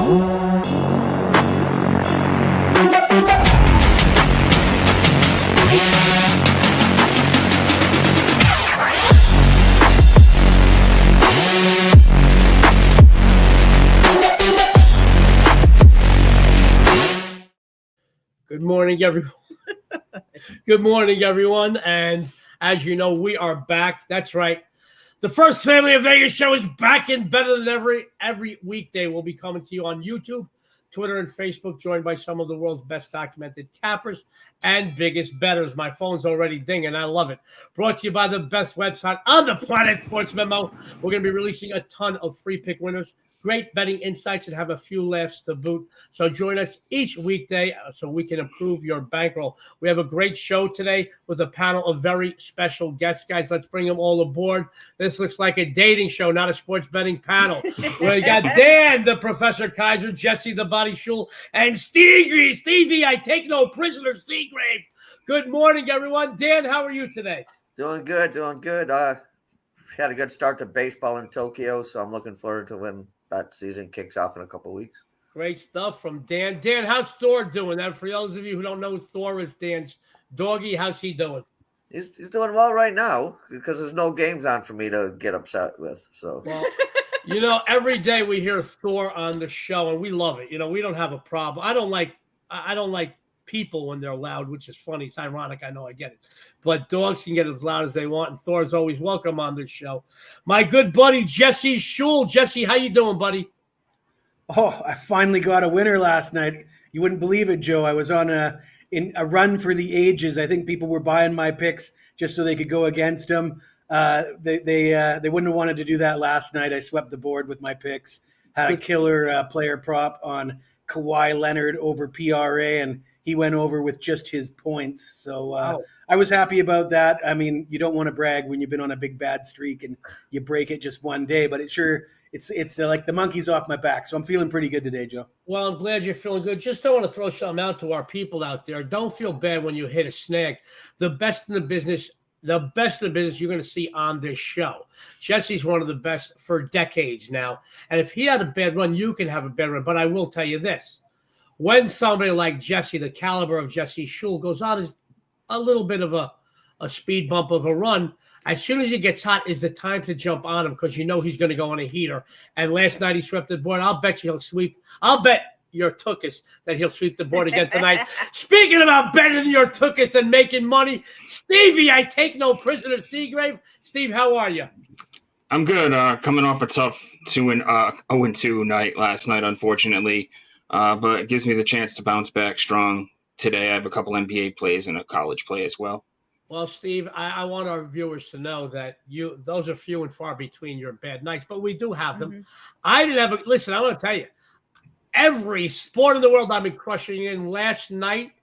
Good morning, everyone. Good morning, everyone. And as you know, we are back. That's right. The First Family of Vegas show is back and better than every weekday. We'll be coming to you on YouTube, Twitter, and Facebook, joined by some of the world's best documented cappers and biggest bettors. My phone's already dinging. I love it. Brought to you by the best website on the planet, SportsMemo. We're going to be releasing a ton of free pick winners, great betting insights, and have a few laughs to boot. So join us each weekday so we can improve your bankroll. We have a great show today with a panel of very special guests. Guys, let's bring them all aboard. This looks like a dating show, not a sports betting panel. We got Dan, the Professor Kaiser, Jesse, the Body Schule, and Stevie, I take no prisoner, Seagrave. Good morning, everyone. Dan, how are you today? Doing good. Had a good start to baseball in Tokyo, so I'm looking forward to when that season kicks off in a couple of weeks. Great stuff from Dan. Dan, how's Thor doing? And for those of you who don't know, Thor is Dan's doggy. How's he doing? He's doing well right now because there's no games on for me to get upset with. So, well, you know, every day we hear Thor on the show, and we love it. You know, we don't have a problem. I don't like people when they're loud, which is funny. It's ironic. I know, I get it. But dogs can get as loud as they want, and Thor's always welcome on this show. My good buddy, Jesse Schule. Jesse, how you doing, buddy? Oh, I finally got a winner last night. You wouldn't believe it, Joe. I was on a run for the ages. I think people were buying my picks just so they could go against them. They wouldn't have wanted to do that last night. I swept the board with my picks. Had a killer player prop on Kawhi Leonard over PRA, and he went over with just his points. So Wow. I was happy about that. I mean, you don't want to brag when you've been on a big bad streak and you break it just one day, but it's like the monkey's off my back. So I'm feeling pretty good today, Joe. Well, I'm glad you're feeling good. Just don't want to throw something out to our people out there. Don't feel bad when you hit a snag. The best in the business you're going to see on this show. Jesse's one of the best for decades now. And if he had a bad run, you can have a bad run. But I will tell you this. When somebody like Jesse, the caliber of Jesse Schule, goes on a little bit of a speed bump of a run, as soon as he gets hot is the time to jump on him because you know he's going to go on a heater. And last night he swept the board. I'll bet you he'll sweep. I'll bet your Tookus that he'll sweep the board again tonight. Speaking about betting your Tookus and making money, Stevie, I take no prisoner, Seagrave. Steve, how are you? I'm good. Coming off a tough 0-2 night last night, unfortunately. But it gives me the chance to bounce back strong today. I have a couple NBA plays and a college play as well. Well, Steve, I want our viewers to know that those are few and far between your bad nights, but we do have them. I didn't have listen, I want to tell you, every sport in the world I've been crushing in. Last night,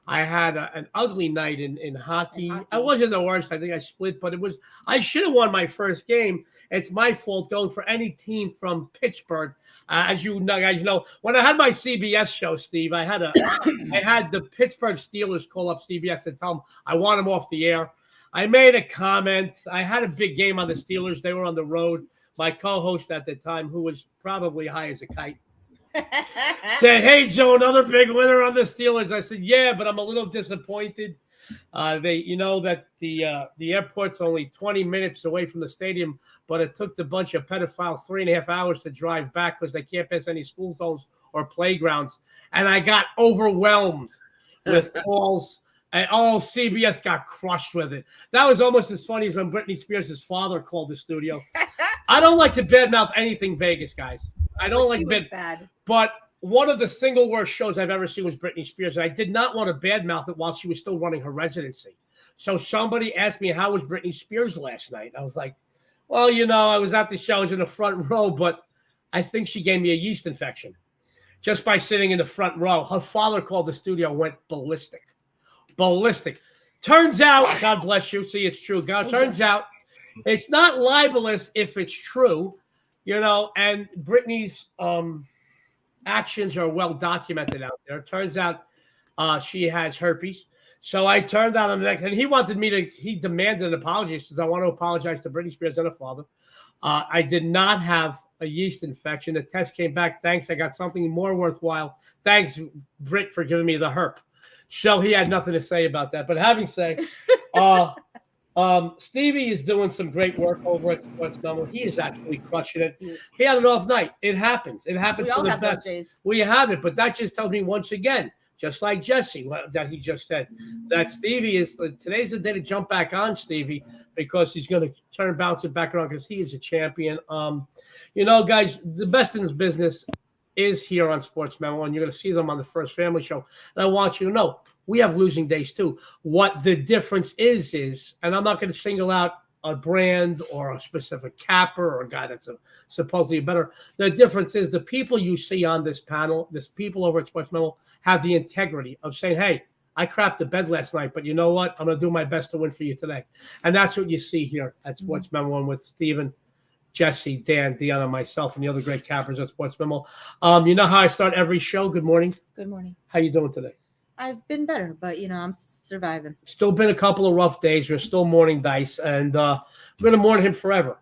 I had an ugly night in hockey. I wasn't the worst. I think I split, but I should have won my first game. It's my fault going for any team from Pittsburgh. As you guys know, when I had my CBS show, Steve, I had the Pittsburgh Steelers call up CBS and tell them I want them off the air. I made a comment. I had a big game on the Steelers. They were on the road. My co-host at the time, who was probably high as a kite, said, "Hey, Joe, another big winner on the Steelers." I said, "Yeah, but I'm a little disappointed. You know that the airport's only 20 minutes away from the stadium, but it took the bunch of pedophiles 3.5 hours to drive back because they can't pass any school zones or playgrounds." And I got overwhelmed with calls. And CBS got crushed with it. That was almost as funny as when Britney Spears' father called the studio. I don't like to badmouth anything Vegas, guys. I don't like bad. But one of the single worst shows I've ever seen was Britney Spears. And I did not want to badmouth it while she was still running her residency. So somebody asked me, how was Britney Spears last night? I was like, well, you know, I was at the show. I was in the front row, but I think she gave me a yeast infection just by sitting in the front row. Her father called the studio, went ballistic. Turns out, God bless you. See, it's true. Turns out it's not libelous if it's true, you know, and Britney's actions are well documented out there. It turns out she has herpes. So I turned out on the next, and he demanded an apology. He says, I want to apologize to Britney Spears and her father. I did not have a yeast infection. The test came back. Thanks, I got something more worthwhile. Thanks, Britt, for giving me the herp. So he had nothing to say about that. But having said, Stevie is doing some great work over at SportsMemo. He is absolutely crushing it. He had an off night. It happens. It happens to the best. We have it, but that just tells me once again, just like Jesse, that he just said, that Stevie is today's the day to jump back on Stevie, because he's going to bounce it back around, because he is a champion. Guys, the best in this business is here on SportsMemo, and you're going to see them on the First Family Show. And I want you to know, we have losing days too. What the difference is, and I'm not going to single out a brand or a specific capper or a guy that's supposedly better. The difference is the people you see on this panel, this people over at SportsMemo, have the integrity of saying, hey, I crapped the bed last night, but you know what? I'm going to do my best to win for you today. And that's what you see here at SportsMemo, and with Steven, Jesse, Dan, Dionne, and myself, and the other great cappers at SportsMemo. You know how I start every show? Good morning. Good morning. How you doing today? I've been better, but, I'm surviving. Still been a couple of rough days. We're still mourning Dice, and we're going to mourn him forever.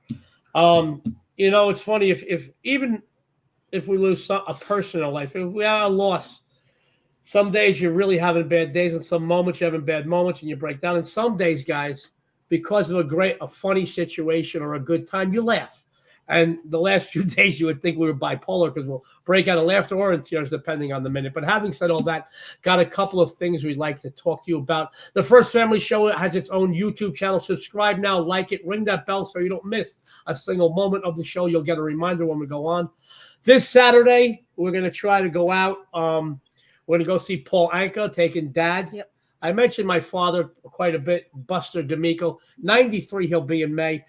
It's funny, if we lose a personal life, if we have a loss, some days you're really having bad days, and some moments you're having bad moments and you break down. And some days, guys, because of a funny situation or a good time, you laugh. And the last few days you would think we were bipolar, because we'll break out of laughter or in tears depending on the minute. But having said all that, got a couple of things we'd like to talk to you about. The First Family Show has its own YouTube channel. Subscribe now, like it, ring that bell so you don't miss a single moment of the show. You'll get a reminder when we go on. This Saturday, we're going to try to go out. We're going to go see Paul Anka taking Dad. Yep. I mentioned my father quite a bit, Buster D'Amico. 93 he'll be in May.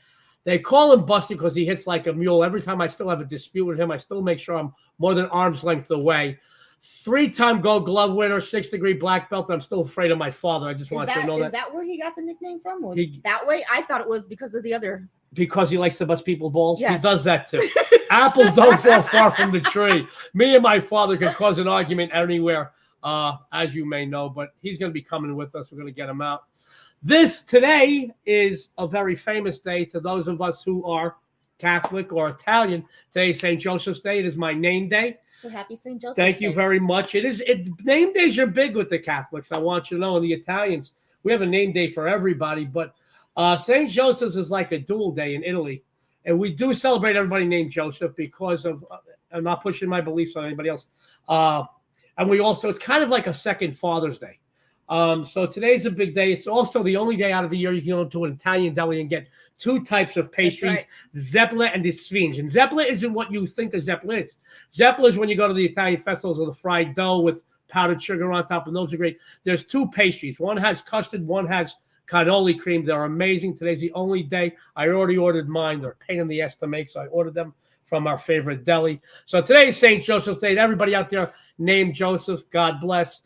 They call him Buster because he hits like a mule. Every time I still have a dispute with him, I still make sure I'm more than arm's length away. 3-time Gold Glove winner, 6th-degree black belt. I'm still afraid of my father. I just want you to know that. Is that where he got the nickname from? Was that way? I thought it was because of the other. Because he likes to bust people balls? Yes. He does that too. Apples don't fall far from the tree. Me and my father can cause an argument anywhere, as you may know, but he's going to be coming with us. We're going to get him out. Today is a very famous day to those of us who are Catholic or Italian. Today is St. Joseph's Day. It is my name day. So happy St. Joseph's Thank you very much. Name days are big with the Catholics. I want you to know, and the Italians, we have a name day for everybody, but St. Joseph's is like a dual day in Italy. And we do celebrate everybody named Joseph because of, I'm not pushing my beliefs on anybody else. And we also, it's kind of like a second Father's Day. So today's a big day. It's also the only day out of the year you can go to an Italian deli and get 2 types of pastries, right. Zeppole and the Sfinge. And Zeppole isn't what you think a Zeppole is. Zeppole is when you go to the Italian festivals with a fried dough with powdered sugar on top, and those are great. There's 2 pastries. One has custard, one has cannoli cream. They're amazing. Today's the only day. I already ordered mine. They're a pain in the ass to make, so I ordered them from our favorite deli. So today is St. Joseph's Day. Everybody out there named Joseph, God bless.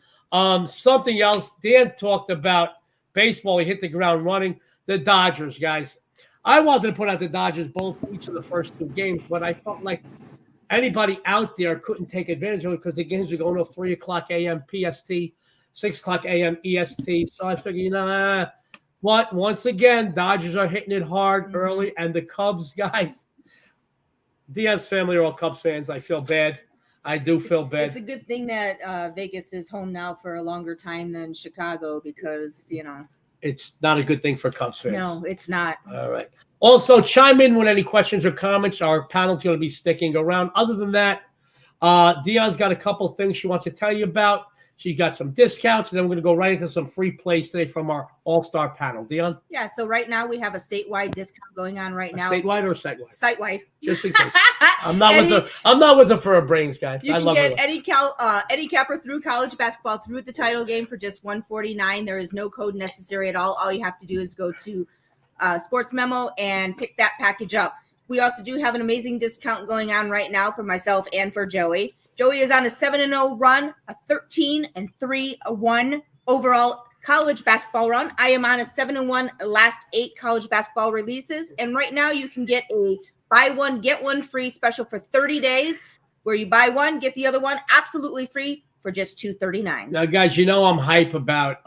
Something else, Dan talked about baseball. He hit the ground running. The Dodgers, guys. I wanted to put out the Dodgers both each of the first 2 games, but I felt like anybody out there couldn't take advantage of it because the games were going to 3 o'clock a.m. PST, 6 o'clock a.m. EST. So I figured, what? Once again, Dodgers are hitting it hard early, and the Cubs, guys, Diaz's family are all Cubs fans. I feel bad. I do feel bad. It's a good thing that Vegas is home now for a longer time than Chicago because, it's not a good thing for Cubs fans. No, it's not. All right. Also, chime in with any questions or comments. Our panel's going to be sticking around. Other than that, Dionne's got a couple things she wants to tell you about. She got some discounts, and then we're going to go right into some free plays today from our all-star panel. Dionne? Yeah, so right now we have a statewide discount going on right now. Statewide or site-wide? Site-wide. Just in case. I'm not with her for her brains, guys. You can get Eddie Capper through college basketball through the title game for just $149. There is no code necessary at all. All you have to do is go to SportsMemo and pick that package up. We also do have an amazing discount going on right now for myself and for Joey. Joey is on a 7-0 run, a 13-3-1 overall college basketball run. I am on a 7-1 last 8 college basketball releases. And right now you can get a buy one, get one free special for 30 days where you buy one, get the other one absolutely free for just $239. Now, guys, I'm hype about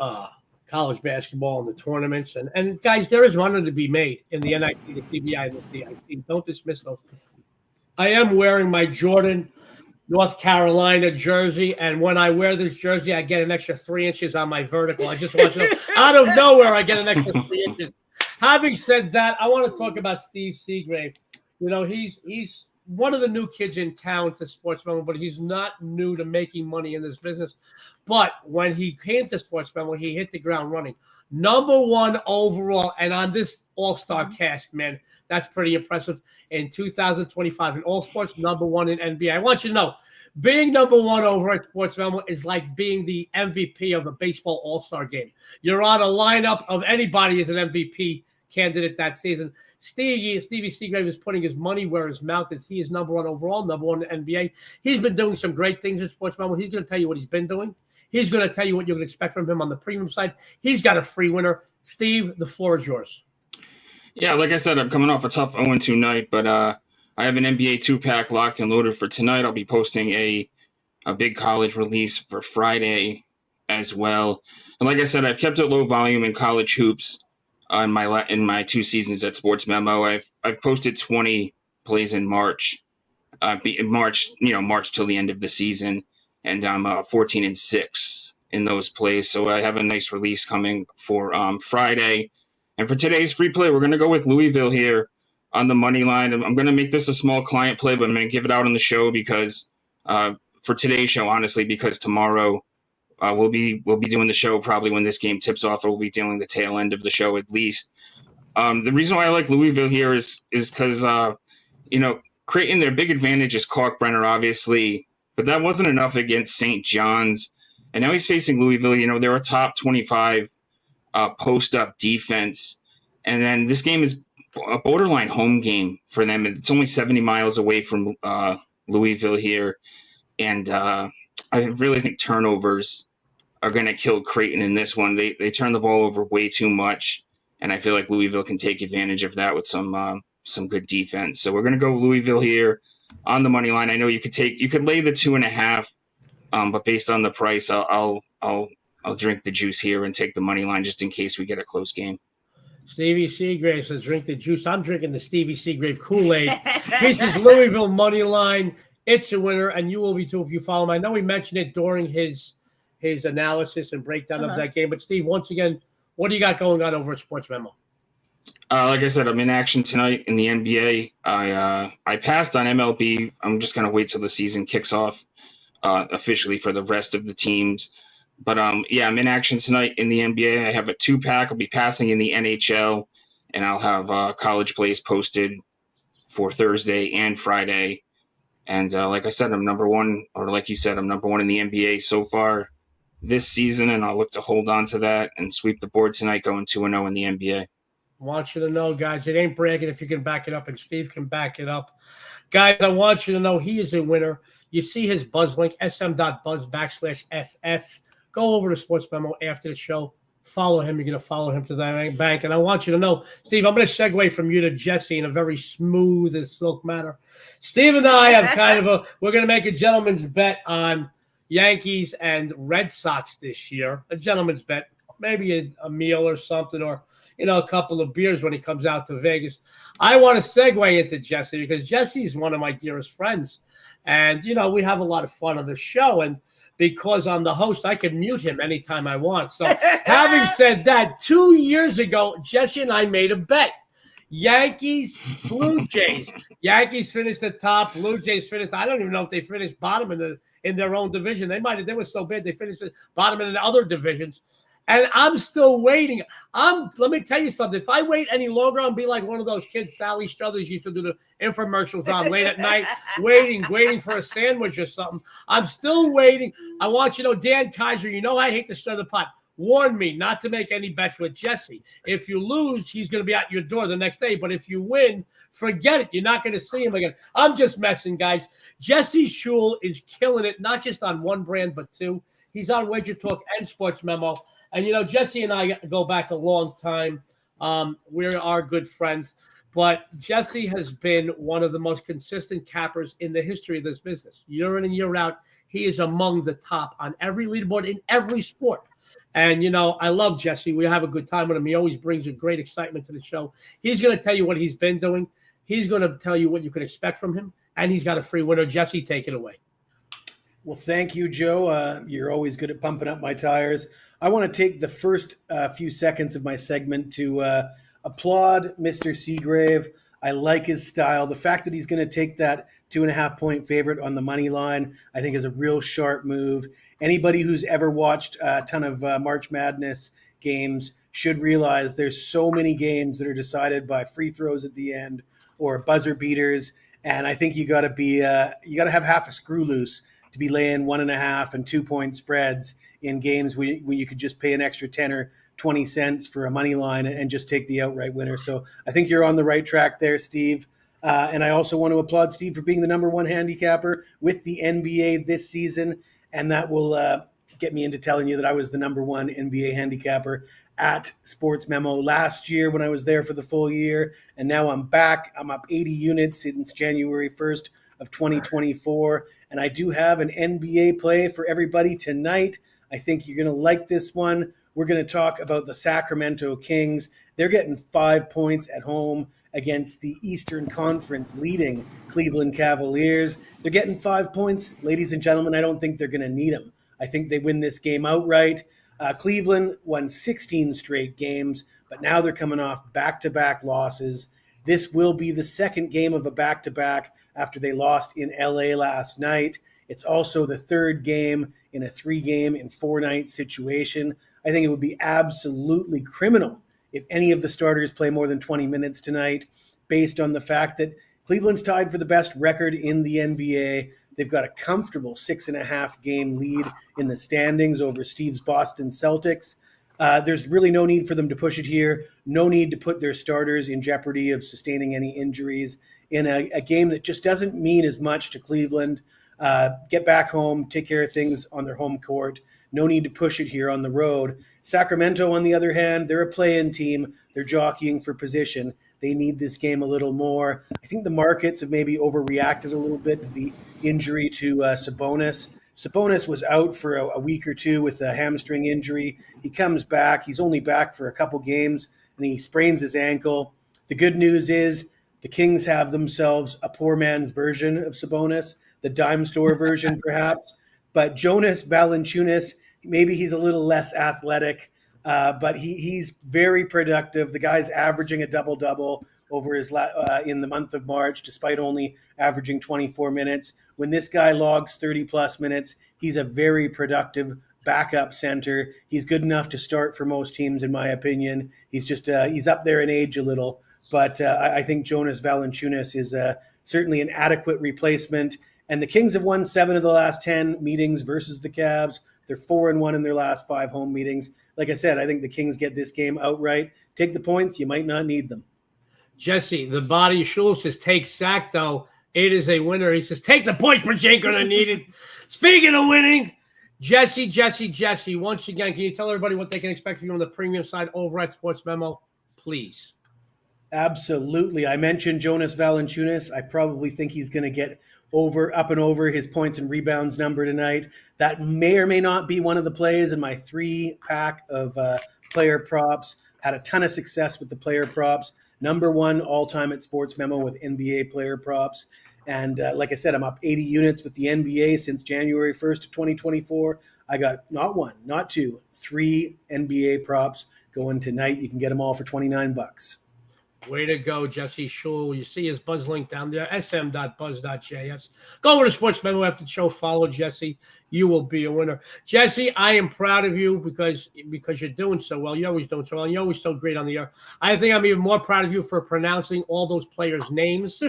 college basketball and the tournaments. And guys, there is running to be made in the NIT, the CBI, and the CIT. Don't dismiss those. I am wearing my Jordan North Carolina jersey, and when I wear this jersey, I get an extra 3 inches on my vertical. I just want you to know, out of nowhere, I get an extra 3 inches. Having said that, I want to talk about Steve Seagrave. You know, he's one of the new kids in town to SportsMemo, but he's not new to making money in this business. But when he came to SportsMemo, he hit the ground running. #1 overall, and on this all-star cast, man, that's pretty impressive. In 2025, in all sports, #1 in NBA. I want you to know, being #1 over at SportsMemo is like being the MVP of a baseball all-star game. You're on a lineup of anybody as an MVP candidate that season. Stevie Seagrave is putting his money where his mouth is. He is #1 overall, #1 in NBA. He's been doing some great things at SportsMemo. He's going to tell you what he's been doing. He's going to tell you what you can expect from him on the premium side. He's got a free winner. Steve, the floor is yours. Yeah, like I said, I'm coming off a tough 0-2 night, but I have an NBA 2-pack locked and loaded for tonight. I'll be posting a big college release for Friday as well. And like I said, I've kept it low volume in college hoops in my 2 seasons at SportsMemo. I've posted 20 plays in March, March till the end of the season, and I'm 14-6 in those plays. So I have a nice release coming for Friday. And for today's free play, we're going to go with Louisville here on the money line. I'm going to make this a small client play, but I'm going to give it out on the show because for today's show, honestly, because tomorrow we'll be doing the show probably when this game tips off, or we'll be dealing the tail end of the show at least. The reason why I like Louisville here is because Creighton, their big advantage is Kalkbrenner, obviously, but that wasn't enough against St. John's. And now he's facing Louisville. They're a top 25 post-up defense. And then this game is a borderline home game for them. It's only 70 miles away from Louisville here. And I really think turnovers are going to kill Creighton in this one. They turn the ball over way too much, and I feel like Louisville can take advantage of that with some good defense. So we're going to go Louisville here on the money line. I know you could lay the 2.5, but based on the price, I'll drink the juice here and take the money line just in case we get a close game. Stevie Seagrave says, drink the juice. I'm drinking the Stevie Seagrave Kool-Aid. This is Louisville money line. It's a winner, and you will be too if you follow him. I know he mentioned it during his analysis and breakdown of that game. But, Steve, once again, what do you got going on over at SportsMemo? Like I said, I'm in action tonight in the NBA. I passed on MLB. I'm just going to wait till the season kicks off officially for the rest of the teams. But, I'm in action tonight in the NBA. I have a 2-pack. I'll be passing in the NHL, and I'll have college plays posted for Thursday and Friday. And like I said, I'm #1, or like you said, I'm #1 in the NBA so far this season, and I'll look to hold on to that and sweep the board tonight, going 2-0 in the NBA. I want you to know, guys, it ain't bragging if you can back it up, and Steve can back it up. Guys, I want you to know he is a winner. You see his buzz link, sm.buzz/SS. Go over to SportsMemo after the show. Follow him. You're going to follow him to the bank. And I want you to know, Steve, I'm going to segue from you to Jesse in a very smooth as silk manner. Steve and I have we're going to make a gentleman's bet on Yankees and Red Sox this year. A gentleman's bet, maybe a meal or something, or, a couple of beers when he comes out to Vegas. I want to segue into Jesse because Jesse's one of my dearest friends. And, we have a lot of fun on the show. And because I'm the host, I can mute him anytime I want. So having said that, 2 years ago, Jesse and I made a bet. Yankees, Blue Jays. Yankees finished at top. Blue Jays finished. I don't even know if they finished bottom in their own division. They might have. They were so bad they finished at bottom in the other divisions. And I'm still waiting. Let me tell you something. If I wait any longer, I'll be like one of those kids Sally Struthers used to do the infomercials on late at night, waiting for a sandwich or something. I'm still waiting. I want you to know, Dan Kaiser, I hate to stir the pot. Warn me not to make any bets with Jesse. If you lose, he's going to be at your door the next day. But if you win, forget it. You're not going to see him again. I'm just messing, guys. Jesse Schule is killing it, not just on one brand, but two. He's on Wager Talk and SportsMemo. And, Jesse and I go back a long time. We are good friends. But Jesse has been one of the most consistent cappers in the history of this business. Year in and year out, he is among the top on every leaderboard in every sport. And, I love Jesse. We have a good time with him. He always brings a great excitement to the show. He's going to tell you what he's been doing. He's going to tell you what you can expect from him. and he's got a free winner. Jesse, take it away. Well, thank you, Joe. You're always good at pumping up my tires. I want to take the first few seconds of my segment to applaud Mr. Seagrave. I like his style. The fact that he's going to take that 2.5-point favorite on the money line, I think, is a real sharp move. Anybody who's ever watched a ton of March Madness games should realize there's so many games that are decided by free throws at the end or buzzer beaters, and I think you got to have half a screw loose to be laying 1.5 and 2-point spreads in games when you could just pay an extra 10 or 20 cents for a money line and just take the outright winner. So I think you're on the right track there, Steve. And I also want to applaud Steve for being the number one handicapper with the NBA this season. And that will get me into telling you that I was the number one NBA handicapper at SportsMemo last year when I was there for the full year. And now I'm back. I'm up 80 units since January 1st of 2024. And I do have an NBA play for everybody tonight. I think you're going to like this one. We're going to talk about the Sacramento Kings. They're getting 5 points at home against the Eastern Conference leading Cleveland Cavaliers. They're getting 5 points. Ladies and gentlemen, I don't think they're going to need them. I think they win this game outright. Cleveland won 16 straight games, but now they're coming off back-to-back losses. This will be the second game of a back-to-back after they lost in LA last night. It's also the third game in a 3-game in 4-night situation. I think it would be absolutely criminal if any of the starters play more than 20 minutes tonight, based on the fact that Cleveland's tied for the best record in the NBA. They've got a comfortable 6.5-game lead in the standings over Steve's Boston Celtics. There's really no need for them to push it here. No need to put their starters in jeopardy of sustaining any injuries in a game that just doesn't mean as much to Cleveland. Get back home, take care of things on their home court. No need to push it here on the road. Sacramento, on the other hand, they're a play-in team. They're jockeying for position. They need this game a little more. I think the markets have maybe overreacted a little bit to the injury to Sabonis. Sabonis was out for a week or two with a hamstring injury. He comes back. He's only back for a couple games, and he sprains his ankle. The good news is the Kings have themselves a poor man's version of Sabonis, the dime store version perhaps. But Jonas Valanciunas, maybe he's a little less athletic, but he's very productive. The guy's averaging a double-double over his in the month of March, despite only averaging 24 minutes. When this guy logs 30-plus minutes, he's a very productive backup center. He's good enough to start for most teams, in my opinion. He's just he's up there in age a little, but I think Jonas Valanciunas is certainly an adequate replacement. And the Kings have won 7 of the last 10 meetings versus the Cavs. They're 4-1 in their last 5 home meetings. Like I said, I think the Kings get this game outright. Take the points. You might not need them. Jesse, the body Schule says, take sack, though. It is a winner. He says, take the points, but you ain't going to need it. Speaking of winning, Jesse, once again, can you tell everybody what they can expect from you on the premium side over at SportsMemo, please? Absolutely. I mentioned Jonas Valanciunas. I probably think he's going to get up and over his points and rebounds number tonight. That may or may not be one of the plays in my 3-pack of player props. Had a ton of success with the player props. Number 1 all-time at SportsMemo with NBA player props. And like I said, I'm up 80 units with the NBA since January 1st of 2024. I got not 1, not 2, 3 NBA props going tonight. You can get them all for $29. Way to go, Jesse Schule. You see his buzz link down there, sm.buzz.js. Go over to SportsMemo after the show. Follow Jesse. You will be a winner. Jesse, I am proud of you because you're doing so well. You're always doing so well. And you're always so great on the air. I think I'm even more proud of you for pronouncing all those players' names.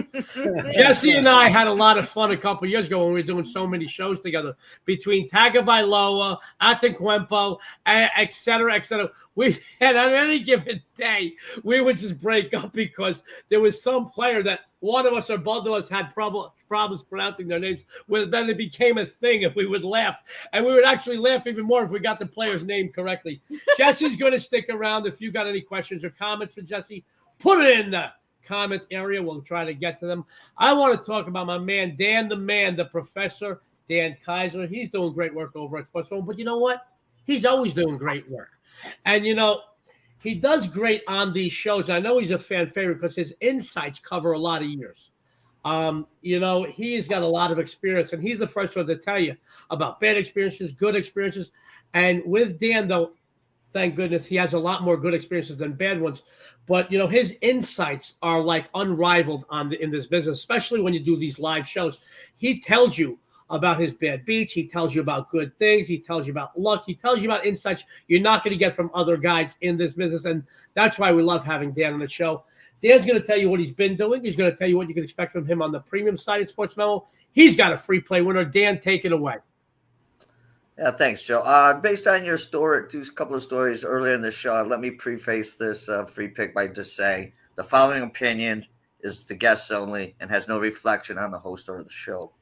Jesse and I had a lot of fun a couple years ago when we were doing so many shows together between Tagovailoa, Ataquempo, et cetera, et cetera. We had on any given day, we would just break up because there was some player that one of us or both of us had problems pronouncing their names. Then it became a thing, and we would laugh. And we would actually laugh even more if we got the player's name correctly. Jesse's going to stick around. If you got any questions or comments for Jesse, put it in the comment area. We'll try to get to them. I want to talk about my man, Dan the Man, the professor, Dan Kaiser. He's doing great work over at SportsMemo. But you know what? He's always doing great work. And, you know, he does great on these shows. I know he's a fan favorite because his insights cover a lot of years. He's got a lot of experience, and he's the first one to tell you about bad experiences, good experiences. And with Dan, though, thank goodness, he has a lot more good experiences than bad ones. But, his insights are like unrivaled in this business, especially when you do these live shows. He tells you about his bad beats. He tells you about good things. He tells you about luck. He tells you about insights you're not going to get from other guys in this business. And that's why we love having Dan on the show. Dan's going to tell you what he's been doing. He's going to tell you what you can expect from him on the premium side at Sports Memo. He's got a free play winner. Dan, take it away. Yeah, thanks, Joe. Based on your story, a couple of stories earlier in the show, let me preface this free pick by just saying the following opinion is the guests only and has no reflection on the host or the show.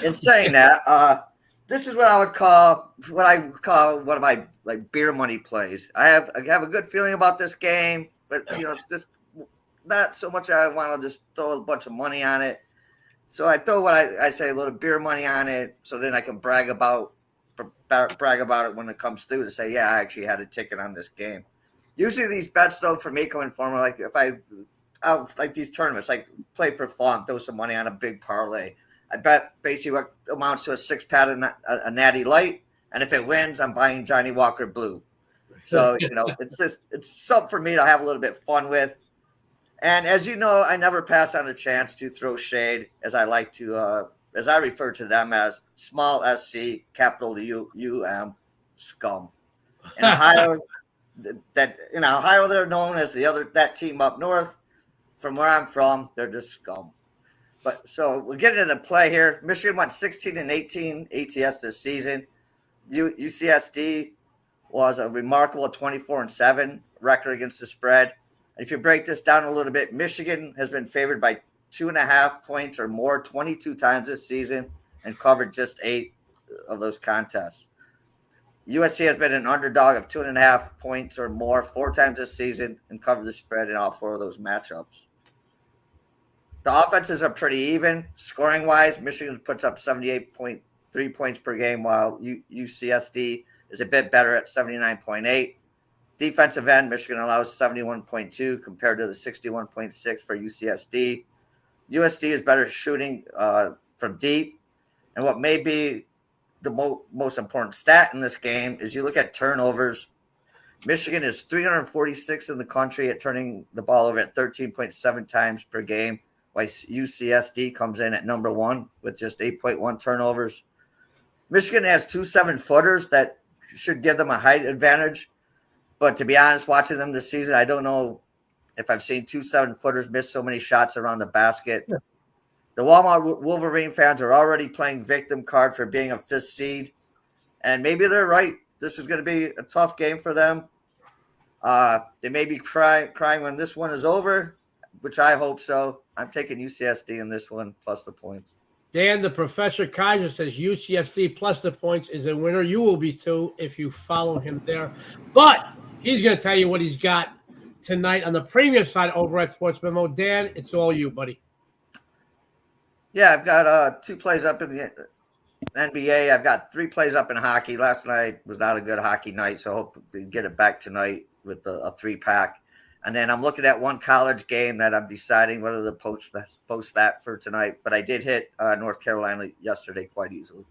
In saying that, this is what I call one of my beer money plays. I have a good feeling about this game, but it's just not so much I want to just throw a bunch of money on it. So I throw I say a little beer money on it, so then I can brag about it when it comes through to say, yeah, I actually had a ticket on this game. Usually these bets, though, for me coming from like if I like these tournaments, like play for fun, throw some money on a big parlay. I bet basically what amounts to a 6-pack a Natty Light, and if it wins, I'm buying Johnny Walker Blue. So it's something for me to have a little bit of fun with. And as you know, I never pass on a chance to throw shade, as I like to, as I refer to them as small SC, capital UM, scum. In Ohio, Ohio, they're known as that team up north. From where I'm from, they're just scum. But so we'll get into the play here. Michigan went 16-18 ATS this season. UCSD was a remarkable 24-7 record against the spread. And if you break this down a little bit, Michigan has been favored by 2.5 points or more 22 times this season and covered just 8 of those contests. USC has been an underdog of 2.5 points or more 4 times this season and covered the spread in all 4 of those matchups. The offenses are pretty even. Scoring-wise, Michigan puts up 78.3 points per game, while UCSD is a bit better at 79.8. Defensive end, Michigan allows 71.2 compared to the 61.6 for UCSD. USD is better shooting from deep. And what may be the most important stat in this game is you look at turnovers. Michigan is 346 in the country at turning the ball over at 13.7 times per game, while UCSD comes in at number 1 with just 8.1 turnovers. Michigan has 2 7-footers that should give them a height advantage. But to be honest, watching them this season, I don't know if I've seen 2 7-footers miss so many shots around the basket. Yeah. The Walmart Wolverine fans are already playing victim card for being a 5th seed. And maybe they're right. This is going to be a tough game for them. They may be crying when this one is over, which I hope so. I'm taking UCSD in this one plus the points. Dan, the Professor Kaiser says UCSD plus the points is a winner. You will be too if you follow him there. But he's going to tell you what he's got tonight on the premium side over at Sports Memo. Dan, it's all you, buddy. Yeah, I've got 2 plays up in the NBA. I've got 3 plays up in hockey. Last night was not a good hockey night, so I hope we get it back tonight with a 3-pack. And then I'm looking at 1 college game that I'm deciding whether to post that for tonight. But I did hit North Carolina yesterday quite easily.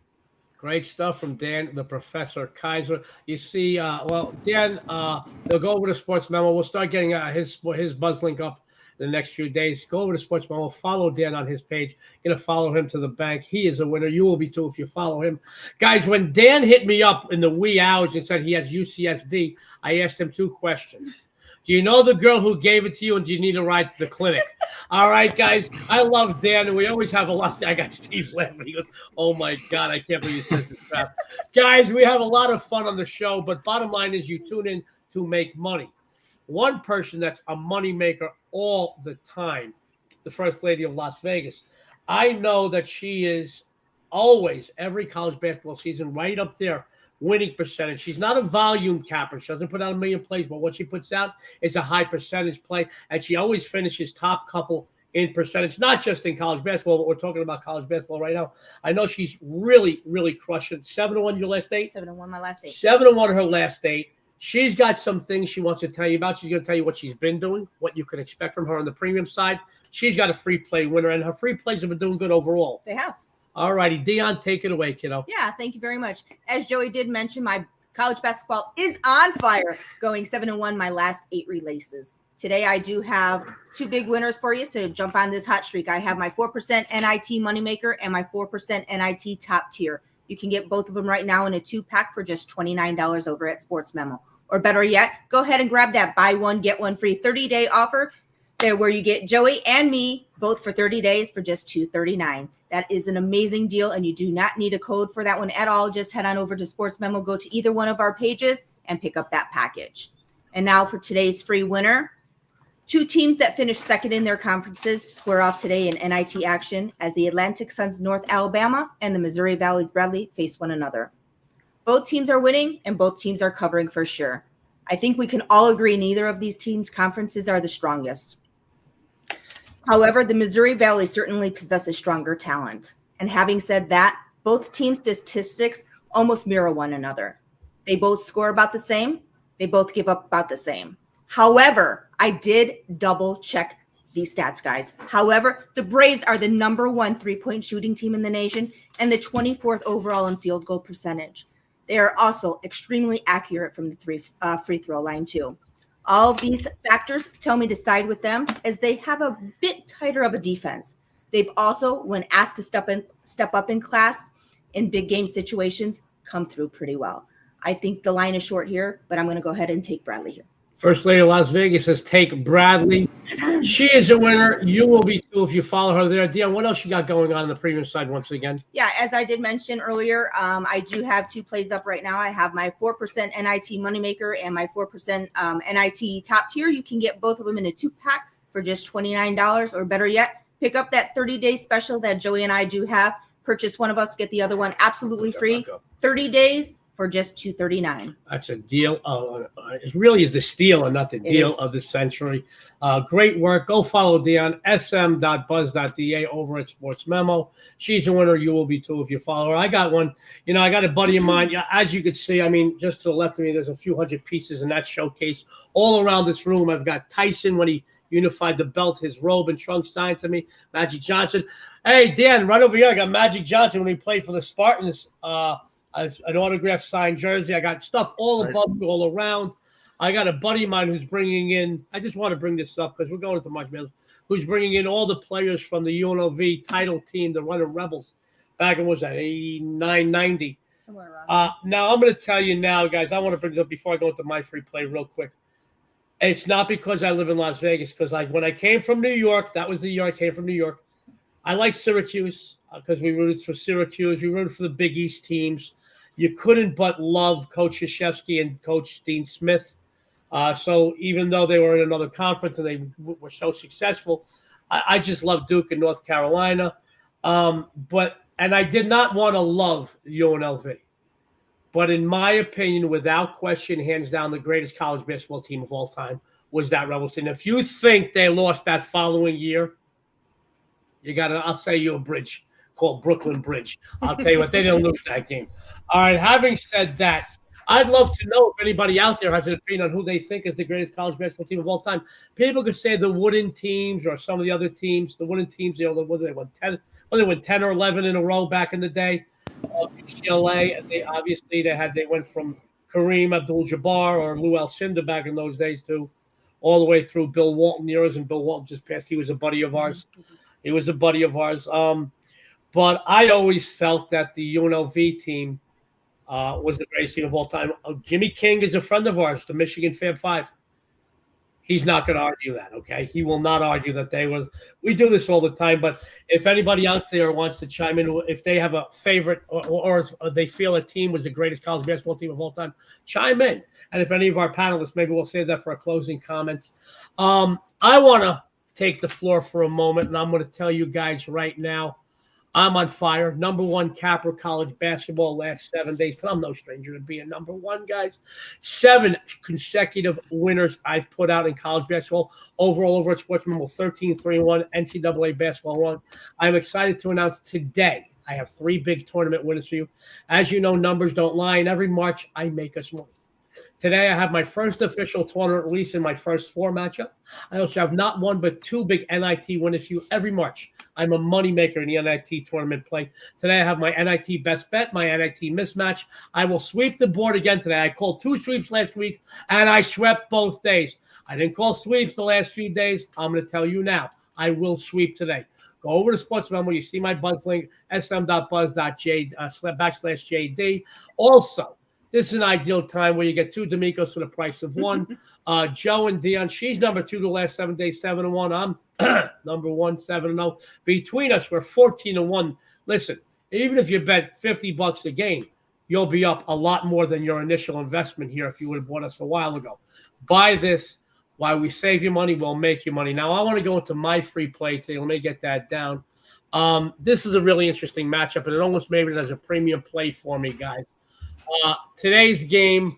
Great stuff from Dan, the Professor Kaiser. You see, Dan, they'll go over to Sports Memo. We'll start getting his buzz link up in the next few days. Go over to Sports Memo. Follow Dan on his page. You're going to follow him to the bank. He is a winner. You will be too if you follow him. Guys, when Dan hit me up in the wee hours and said he has UCSD, I asked him 2 questions. Do you know the girl who gave it to you, and do you need a ride to the clinic? All right, guys. I love Dan, and we always have a lot. I got Steve laughing. He goes, oh, my God, I can't believe he said this crap. Guys, we have a lot of fun on the show, but bottom line is you tune in to make money. One person that's a money maker all the time, the First Lady of Las Vegas. I know that she is always, every college basketball season, right up there. Winning percentage. She's not a volume capper. She doesn't put out a million plays, but what she puts out is a high percentage play, and she always finishes top couple in percentage, not just in college basketball, but we're talking about college basketball right now. I know she's really, really crushing. 7-1 your last 8? 7-1 my last 8. 7-1 her last 8. She's got some things she wants to tell you about. She's going to tell you what she's been doing, what you can expect from her on the premium side. She's got a free play winner, and her free plays have been doing good overall. They have. All righty, Dionne, take it away, kiddo. Yeah, thank you very much. As Joey did mention, my college basketball is on fire, going 7-1 my last 8 releases. Today, I do have 2 big winners for you, so jump on this hot streak. I have my 4% NIT Moneymaker and my 4% NIT Top Tier. You can get both of them right now in a 2-pack for just $29 over at SportsMemo. Or better yet, go ahead and grab that buy one, get one free 30-day offer there where you get Joey and me both for 30 days for just $2.39. That is an amazing deal, and you do not need a code for that one at all. Just head on over to SportsMemo, go to either one of our pages, and pick up that package. And now for today's free winner. 2 teams that finished second in their conferences square off today in NIT action as the Atlantic Suns North Alabama and the Missouri Valley's Bradley face one another. Both teams are winning, and both teams are covering for sure. I think we can all agree neither of these teams' conferences are the strongest. However, the Missouri Valley certainly possesses stronger talent. And having said that, both teams' statistics almost mirror one another. They both score about the same. They both give up about the same. However, I did double check these stats, guys. However, the Braves are the #1 3-point shooting team in the nation and the 24th overall in field goal percentage. They are also extremely accurate from the free throw line, too. All of these factors tell me to side with them as they have a bit tighter of a defense. They've also, when asked to step up in class in big game situations, come through pretty well. I think the line is short here, but I'm going to go ahead and take Bradley here. First Lady of Las Vegas says take Bradley. She is a winner. You will be too if you follow her there. Dionne, what else you got going on the premium side once again? Yeah, as I did mention earlier, I do have 2 plays up right now. I have my 4% NIT Moneymaker and my 4% NIT Top Tier. You can get both of them in a 2-pack for just $29, or better yet, pick up that 30-day special that Joey and I do have. Purchase one of us, get the other one absolutely free. 30 days for just $2.39. That's a deal. It really is the steal and not the deal of the century. Great work. Go follow Dionne, sm.buzz.da over at SportsMemo. She's a winner. You will be too if you follow her. I got one. You know, I got a buddy of mine. As you can see, I mean, just to the left of me, there's a few hundred pieces in that showcase. All around this room, I've got Tyson when he unified the belt, his robe and trunks signed to me. Magic Johnson. Hey, Dan, right over here. I got Magic Johnson when he played for the Spartans. An autographed signed jersey. I got stuff all above me, all around. I got a buddy of mine who's bringing in, I just want to bring this up because we're going into March Madness, who's bringing in all the players from the UNLV title team, the Running Rebels, back in, what was that, 89, 90. Now, I'm going to tell you now, guys, I want to bring this up before I go into my free play real quick. It's not because I live in Las Vegas, because when I came from New York, that was the year I came from New York, I like Syracuse because we rooted for Syracuse. We rooted for the Big East teams. You couldn't but love Coach Krzyzewski and Coach Dean Smith. So even though they were in another conference and they were so successful, I just love Duke and North Carolina. And I did not want to love UNLV. But in my opinion, without question, hands down, the greatest college basketball team of all time was that Rebels team. If you think they lost that following year, I'll say you a bridge called Brooklyn Bridge. I'll tell you what, they didn't lose that game. All right, having said that, I'd love to know if anybody out there has an opinion on who they think is the greatest college basketball team of all time. People could say the Wooden teams or some of the other teams. The Wooden teams, whether they won 10 or 11 in a row back in the day. UCLA, and they went from Kareem Abdul-Jabbar or Lou Alcindor back in those days too, all the way through Bill Walton years, and Bill Walton just passed. He was a buddy of ours. But I always felt that the UNLV team was the greatest team of all time. Jimmy King is a friend of ours, the Michigan Fab Five. He's not going to argue that, okay? He will not argue that they was. We do this all the time, but if anybody out there wants to chime in, if they have a favorite or they feel a team was the greatest college basketball team of all time, chime in. And if any of our panelists, maybe we'll save that for our closing comments. I want to take the floor for a moment, and I'm going to tell you guys right now, I'm on fire. #1 capper college basketball last 7 days. But I'm no stranger to being #1, guys. 7 consecutive winners I've put out in college basketball. Overall, over at SportsMemo, 13-3-1 NCAA basketball run. I'm excited to announce today I have 3 big tournament winners for you. As you know, numbers don't lie. And every March, I make us money. Today, I have my first official tournament release in my first 4 matchup. I also have not one but 2 big NIT winners for you every March. I'm a moneymaker in the NIT tournament play. Today, I have my NIT best bet, my NIT mismatch. I will sweep the board again today. I called 2 sweeps last week, and I swept both days. I didn't call sweeps the last few days. I'm going to tell you now. I will sweep today. Go over to SportsMemo. You see my buzz link, sm.buzz.j/JD. Also, this is an ideal time where you get 2 D'Amicos for the price of 1. Joe and Dionne, she's number 2 the last 7 days, 7-1. I'm number 1, 7-0. Between us, we're 14-1. Listen, even if you bet $50 a game, you'll be up a lot more than your initial investment here if you would have bought us a while ago. Buy this. While we save you money, we'll make you money. Now, I want to go into my free play today. Let me get that down. This is a really interesting matchup, and it almost made it as a premium play for me, guys. Today's game,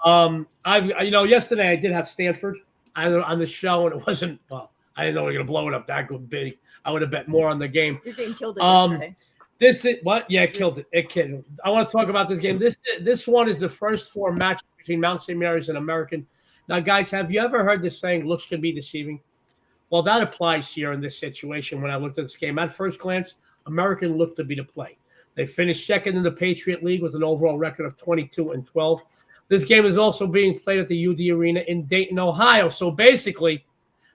yesterday I did have Stanford on the show, and it wasn't, well, I didn't know we were going to blow it up that good big. I would have bet more on the game. Your game killed it yesterday. This is what? Yeah, it killed it. It killed it. I want to talk about this game. This one is the first 4 matches between Mount St. Mary's and American. Now, guys, have you ever heard this saying, looks can be deceiving? Well, that applies here in this situation. When I looked at this game, at first glance, American looked to be the play. They finished second in the Patriot League with an overall record of 22-12. This game is also being played at the UD Arena in Dayton, Ohio. So basically,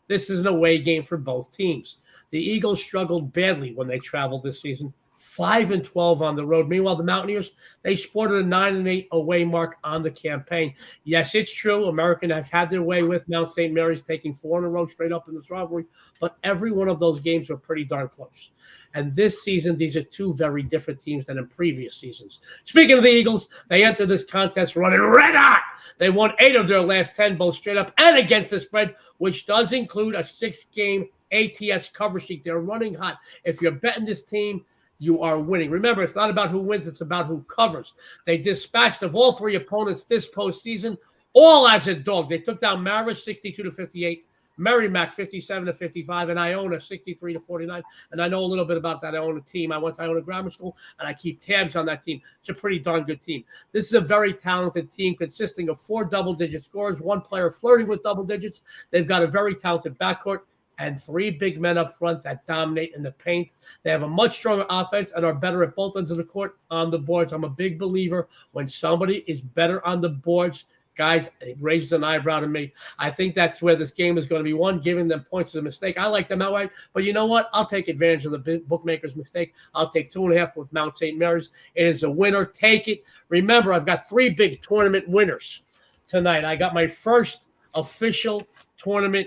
this is an away game for both teams. The Eagles struggled badly when they traveled this season, 5-12 on the road. Meanwhile, the Mountaineers, they sported a 9-8 away mark on the campaign. Yes, it's true. American has had their way with Mount St. Mary's, taking 4 in a row straight up in this rivalry, but every one of those games were pretty darn close. And this season, these are 2 very different teams than in previous seasons. Speaking of the Eagles, they entered this contest running red hot. They won 8 of their last 10, both straight up and against the spread, which does include a 6-game ATS cover sheet. They're running hot. If you're betting this team, you are winning. Remember, it's not about who wins, it's about who covers. They dispatched of all 3 opponents this postseason, all as a dog. They took down Marist 62-58, Merrimack 57-55, and Iona 63-49. And I know a little bit about that Iona team. I went to Iona Grammar School, and I keep tabs on that team. It's a pretty darn good team. This is a very talented team consisting of 4 double-digit scorers, 1 player flirting with double digits. They've got a very talented backcourt and 3 big men up front that dominate in the paint. They have a much stronger offense and are better at both ends of the court on the boards. I'm a big believer when somebody is better on the boards, guys, it raises an eyebrow to me. I think that's where this game is going to be won. Giving them points is a mistake. I like them outright, but you know what? I'll take advantage of the bookmaker's mistake. I'll take 2.5 with Mount St. Mary's. It is a winner. Take it. Remember, I've got 3 big tournament winners tonight. I got my first official tournament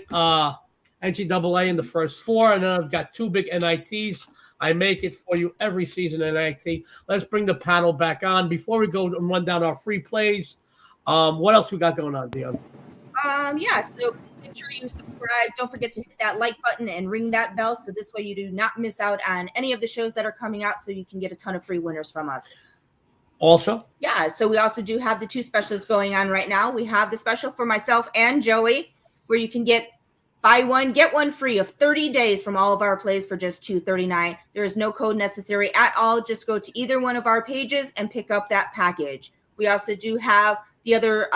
NCAA in the first 4, and then I've got 2 big NITs. I make it for you every season in NIT. Let's bring the panel back on. Before we go and run down our free plays, what else we got going on, Dionne? So make sure you subscribe. Don't forget to hit that like button and ring that bell, so this way you do not miss out on any of the shows that are coming out, so you can get a ton of free winners from us. Also? Yeah, so we also do have the 2 specials going on right now. We have the special for myself and Joey, where you can get buy 1, get 1 free of 30 days from all of our plays for just $2.39. There is no code necessary at all. Just go to either one of our pages and pick up that package. We also do have the other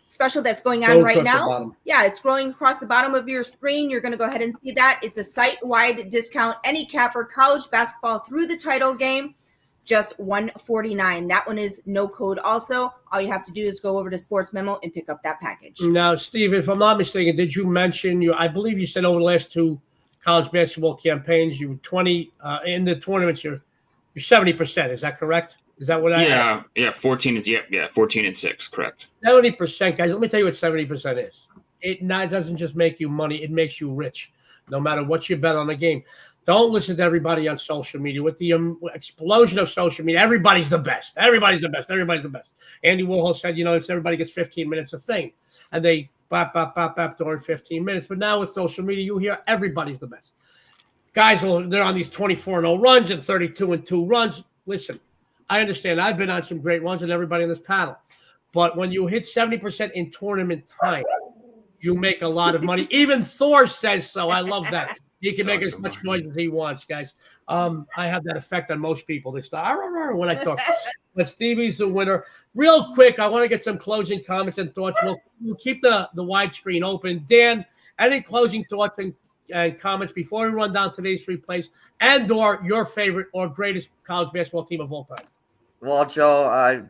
special that's going on right now. Yeah, it's scrolling across the bottom of your screen. You're going to go ahead and see that. It's a site-wide discount. Any capper college basketball through the title game, just $149. That one is no code also. All you have to do is go over to SportsMemo and pick up that package. Now, Steve, if I'm not mistaken, did you mention I believe you said over the last 2 college basketball campaigns, you were 20 in the tournaments, you're 70%. Is that correct? Is that what I had? Yeah, 14 and 6, correct. 70%, guys. Let me tell you what 70% is. It doesn't just make you money, it makes you rich, no matter what you bet on the game. Don't listen to everybody on social media. With the explosion of social media, everybody's the best. Everybody's the best. Everybody's the best. Andy Warhol said, if everybody gets 15 minutes of fame, and they bap during 15 minutes. But now with social media, you hear everybody's the best. Guys, they're on these 24-0 runs and 32-2 runs. Listen, I understand. I've been on some great runs with everybody on this panel. But when you hit 70% in tournament time, you make a lot of money. Even Thor says so. I love that. He can make Talk as some much more. noise as he wants, guys. I have that effect on most people. They start when I talk. But Stevie's the winner. Real quick, I want to get some closing comments and thoughts. We'll keep the widescreen open. Dan, any closing thoughts and comments before we run down today's 3 plays and/or your favorite or greatest college basketball team of all time? Well, Joe,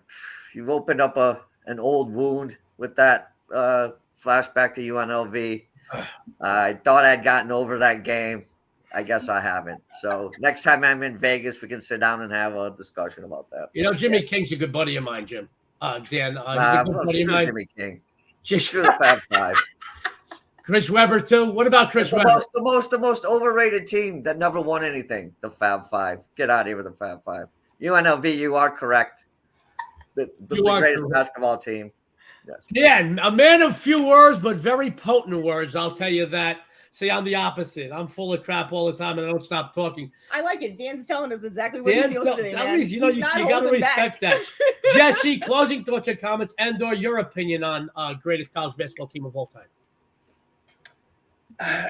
you've opened up an old wound with that flashback to UNLV. I thought I'd gotten over that game. I guess I haven't. So next time I'm in Vegas, we can sit down and have a discussion about that. You know, Jimmy King's a good buddy of mine, Jim. Dan, he's Nah, a good buddy of mine. Jimmy King. Just Screw the Fab Five. Chris Webber too. What about Chris Webber? The most overrated team that never won anything. The Fab Five. Get out of here with the Fab Five. UNLV, you are correct. The greatest basketball team. Yes. Yeah, a man of few words, but very potent words. I'll tell you that. See, I'm the opposite. I'm full of crap all the time, and I don't stop talking. I like it. Dan's telling us exactly what he feels today, man. You know, you got to respect that. Jesse, closing thoughts and comments and/or your opinion on greatest college basketball team of all time.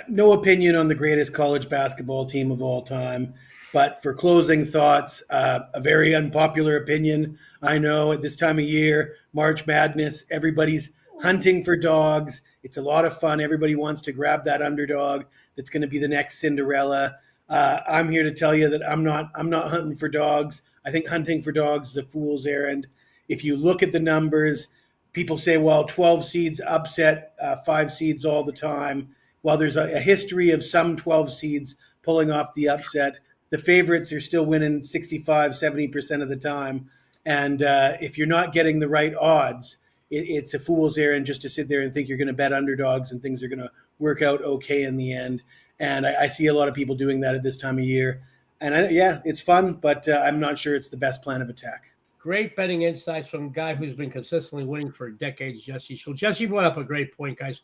No opinion on the greatest college basketball team of all time. But for closing thoughts, a very unpopular opinion. I know at this time of year, March Madness, everybody's hunting for dogs. It's a lot of fun. Everybody wants to grab that underdog that's going to be the next Cinderella. I'm here to tell you that I'm not hunting for dogs. I think hunting for dogs is a fool's errand. If you look at the numbers, people say, well, 12 seeds upset 5 seeds all the time. While there's a history of some 12 seeds pulling off the upset, the favorites are still winning 65, 70% of the time. And if you're not getting the right odds, it's a fool's errand just to sit there and think you're going to bet underdogs and things are going to work out okay in the end. And I see a lot of people doing that at this time of year. And it's fun, but I'm not sure it's the best plan of attack. Great betting insights from a guy who's been consistently winning for decades, Jesse Schule. Jesse brought up a great point, guys.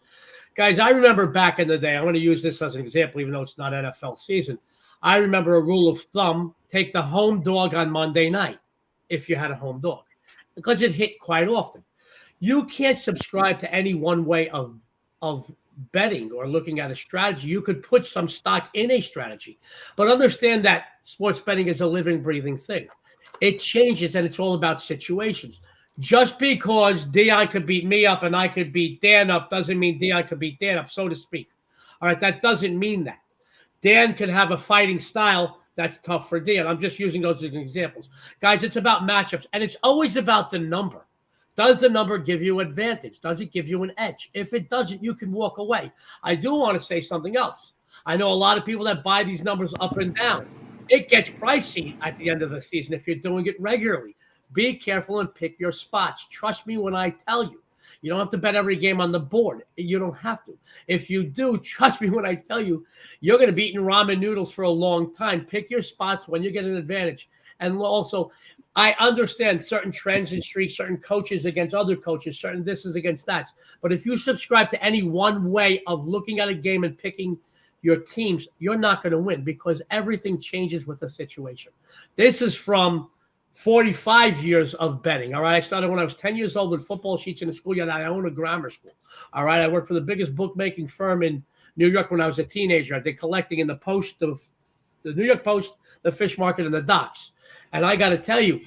Guys, I remember back in the day, I'm going to use this as an example, even though it's not NFL season. I remember a rule of thumb, take the home dog on Monday night if you had a home dog, because it hit quite often. You can't subscribe to any one way of betting or looking at a strategy. You could put some stock in a strategy, but understand that sports betting is a living, breathing thing. It changes, and it's all about situations. Just because Dionne could beat me up and I could beat Dan up doesn't mean Dionne could beat Dan up, so to speak. All right, that doesn't mean that. Dan could have a fighting style that's tough for Dionne. I'm just using those as examples. Guys, it's about matchups, and it's always about the number. Does the number give you advantage? Does it give you an edge? If it doesn't, you can walk away. I do want to say something else. I know a lot of people that buy these numbers up and down. It gets pricey at the end of the season if you're doing it regularly. Be careful and pick your spots. Trust me when I tell you. You don't have to bet every game on the board. You don't have to. If you do, trust me when I tell you, you're going to be eating ramen noodles for a long time. Pick your spots when you get an advantage. And also, I understand certain trends and streaks, certain coaches against other coaches, certain this is against that. But if you subscribe to any one way of looking at a game and picking your teams, you're not going to win because everything changes with the situation. This is from 45 years of betting. All right. I started when I was 10 years old with football sheets in the schoolyard. I own a grammar school. All right. I worked for the biggest bookmaking firm in New York when I was a teenager. I did collecting in the Post, the New York Post, the Fish Market, and the docks. And I got to tell you,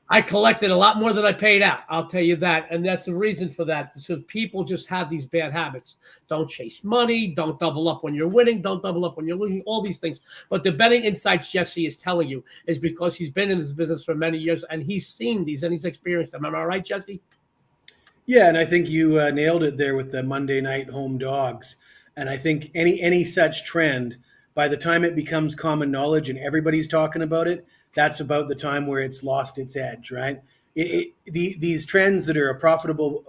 I collected a lot more than I paid out. I'll tell you that. And that's the reason for that. So people just have these bad habits. Don't chase money. Don't double up when you're winning. Don't double up when you're losing, all these things. But the betting insights Jesse is telling you is because he's been in this business for many years and he's seen these and he's experienced them. Am I right, Jesse? Yeah, and I think you nailed it there with the Monday night home dogs. And I think any such trend, by the time it becomes common knowledge and everybody's talking about it, that's about the time where it's lost its edge, right? These trends that are a profitable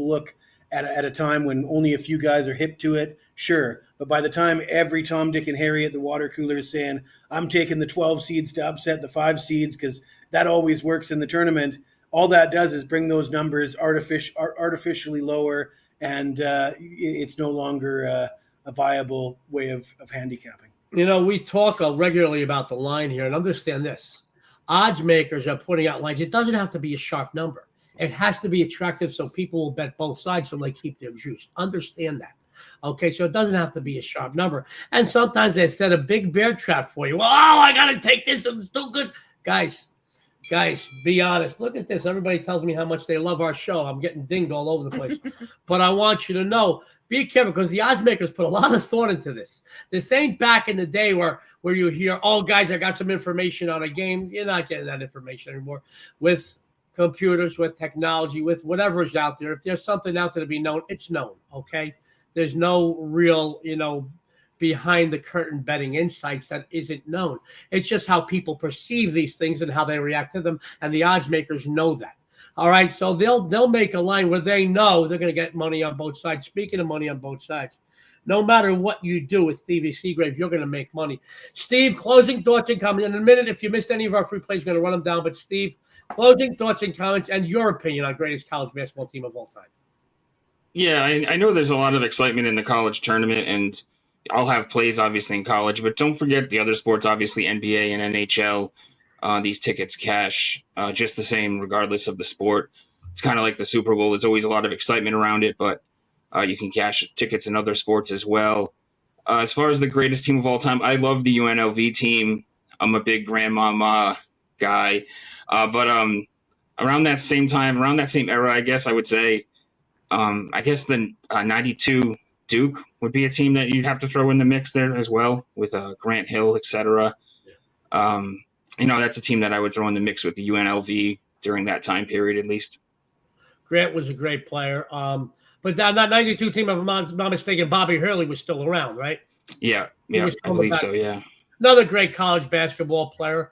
look at a time when only a few guys are hip to it, sure. But by the time every Tom, Dick, and Harry at the water cooler is saying, I'm taking the 12 seeds to upset the 5 seeds because that always works in the tournament, all that does is bring those numbers artificially lower, and it's no longer a viable way of handicapping. You know, we talk regularly about the line here, and understand this. Odds makers are putting out lines. It doesn't have to be a sharp number. It has to be attractive so people will bet both sides so they keep their juice. Understand that. Okay, so it doesn't have to be a sharp number. And sometimes they set a big bear trap for you. Well, I got to take this. I'm still good. Guys, be honest. Look at this. Everybody tells me how much they love our show. I'm getting dinged all over the place. But I want you to know, be careful, because the odds makers put a lot of thought into this. This ain't back in the day where you hear, oh, guys, I got some information on a game. You're not getting that information anymore. With computers, with technology, with whatever is out there, if there's something out there to be known, it's known, okay? There's no real, behind the curtain betting insights that isn't known. It's just how people perceive these things and how they react to them, and the odds makers know that. All right, so they'll make a line where they know they're going to get money on both sides. Speaking of money on both sides, no matter what you do with Stevie Seagrave, you're going to make money. Steve, closing thoughts and comments. In a minute, if you missed any of our free plays, going to run them down. But Steve, closing thoughts and comments and your opinion on greatest college basketball team of all time. Yeah, I know there's a lot of excitement in the college tournament, and I'll have plays obviously in college, but don't forget the other sports, obviously NBA and NHL. These tickets cash just the same regardless of the sport. It's kind of like the Super Bowl. There's always a lot of excitement around it, but you can cash tickets in other sports as well. As far as the greatest team of all time, I love the UNLV team. I'm a big grandmama guy. But around that same time, around that same era, I guess I would say, I guess the 92 Duke would be a team that you'd have to throw in the mix there as well, with Grant Hill, etc. That's a team that I would throw in the mix with the UNLV during that time period, at least. Grant was a great player. But that 92 team, if I'm not mistaken, Bobby Hurley was still around, right? Yeah, I believe so, yeah. Another great college basketball player.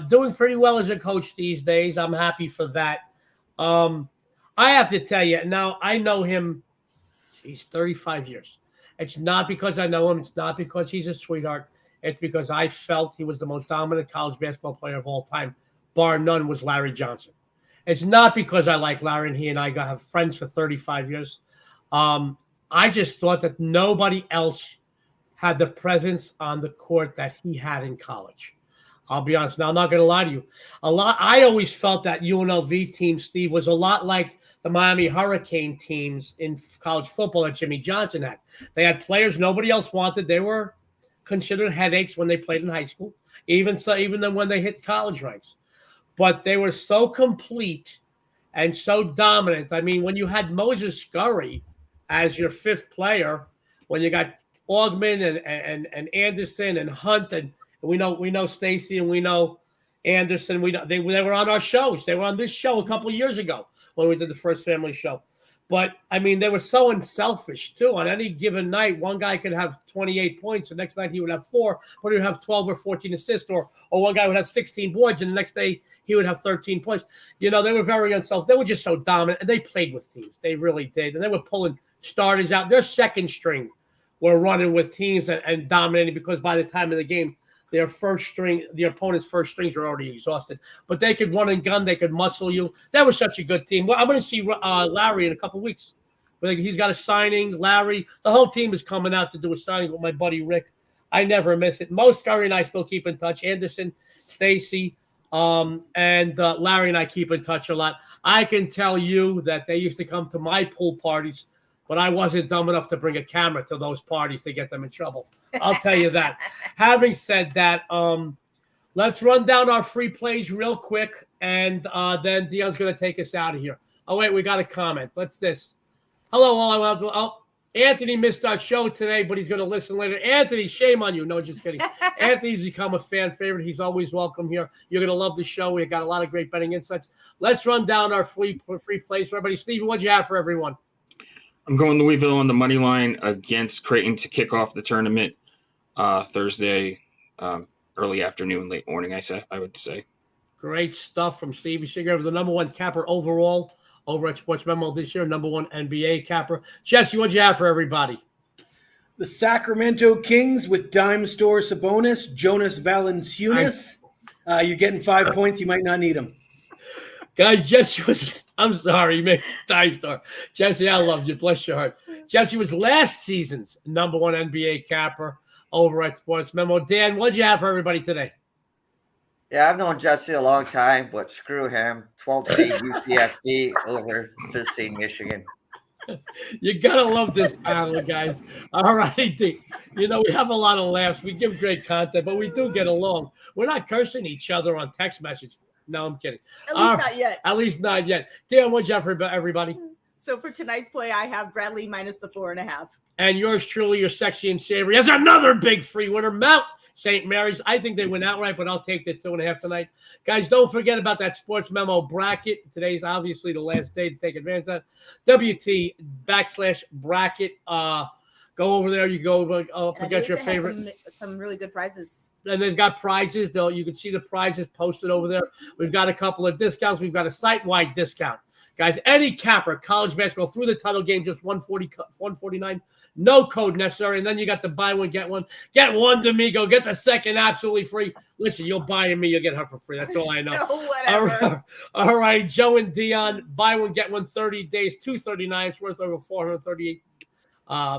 Doing pretty well as a coach these days. I'm happy for that. I have to tell you, now I know him, he's 35 years. It's not because I know him. It's not because he's a sweetheart. It's because I felt he was the most dominant college basketball player of all time, bar none, was Larry Johnson. It's not because I like Larry and he and I have friends for 35 years. I just thought that nobody else had the presence on the court that he had in college. I'll be honest. Now, I'm not going to lie to you. I always felt that UNLV team, Steve, was a lot like the Miami Hurricane teams in college football that Jimmy Johnson had. They had players nobody else wanted. They were considered headaches when they played in high school, even then when they hit college ranks. But they were so complete and so dominant. I mean, when you had Moses Scurry as your fifth player, when you got Augman and Anderson and Hunt, and we know Stacy and we know Anderson. They were on our shows. They were on this show a couple of years ago when we did the first family show. But, I mean, they were so unselfish, too. On any given night, one guy could have 28 points. The next night he would have 4, but he would have 12 or 14 assists. Or one guy would have 16 boards, and the next day he would have 13 points. They were very unselfish. They were just so dominant, and they played with teams. They really did. And they were pulling starters out. Their second string were running with teams and dominating, because by the time of the game, the opponent's first strings were already exhausted. But they could run and gun. They could muscle you. That was such a good team. Well, I'm going to see Larry in a couple of weeks. He's got a signing. Larry, the whole team is coming out to do a signing with my buddy Rick. I never miss it. Mo Scurry and I still keep in touch. Anderson, Stacy, and Larry and I keep in touch a lot. I can tell you that they used to come to my pool parties, but I wasn't dumb enough to bring a camera to those parties to get them in trouble. I'll tell you that. Having said that, let's run down our free plays real quick, and then Dionne's going to take us out of here. Oh, wait, we got a comment. Let's this. Hello, all. Anthony missed our show today, but he's going to listen later. Anthony, shame on you. No, just kidding. Anthony's become a fan favorite. He's always welcome here. You're going to love the show. We've got a lot of great betting insights. Let's run down our free plays for everybody. Stephen, what'd you have for everyone? I'm going Louisville on the money line against Creighton to kick off the tournament Thursday, early afternoon, late morning, I would say. Great stuff from Stevie Seagrave, the number one capper overall over at SportsMemo this year, number one NBA capper. Jesse, what'd you have for everybody? The Sacramento Kings with dime store Sabonis, Jonas Valanciunas. You're getting 5 points. You might not need them. Guys, Jesse was – I'm sorry, you made dime store. Jesse, I love you. Bless your heart. Jesse was last season's number one NBA capper over at SportsMemo. Dan, what'd you have for everybody today? Yeah, I've known Jesse a long time, but screw him. 12th seed UCSD over 5th seed Michigan. You gotta love this panel, guys. All righty. You know, we have a lot of laughs. We give great content, but we do get along. We're not cursing each other on text message. No, I'm kidding. At least not yet. At least not yet. Dionne, what'd you have for everybody? So for tonight's play, I have Bradley minus the 4.5. And yours truly, your sexy and savory, has another big free winner, Mount St. Mary's. I think they went outright, but I'll take the 2.5 tonight. Guys, don't forget about that Sports Memo bracket. Today's obviously the last day to take advantage of that. WT/bracket. Go over there. You go up against your favorite. Some really good prizes. And they've got prizes. You can see the prizes posted over there. We've got a couple of discounts. We've got a site-wide discount. Guys, any capper, college basketball through the title game, just $149. No code necessary. And then you got the buy one, get one. Get one D'Amico. Get the second absolutely free. Listen, you'll buy me, you'll get her for free. That's all I know. No, whatever. All right, Joe and Dionne, buy one, get one, 30 days, $239. It's worth over $438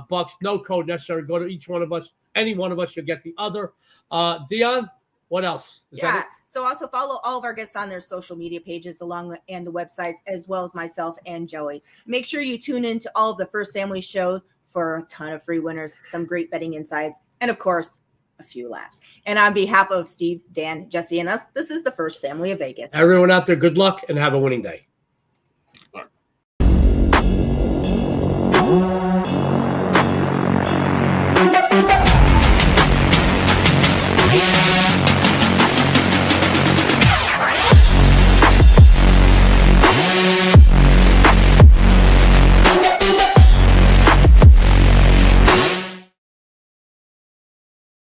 bucks. No code necessary. Go to each one of us. Any one of us, you'll get the other. Dionne, what else? Is that it? So also follow all of our guests on their social media pages and the websites, as well as myself and Joey. Make sure you tune in to all of the First Family shows for a ton of free winners, some great betting insights, and of course, a few laughs. And on behalf of Steve, Dan, Jesse, and us, this is the First Family of Vegas. Everyone out there, good luck and have a winning day.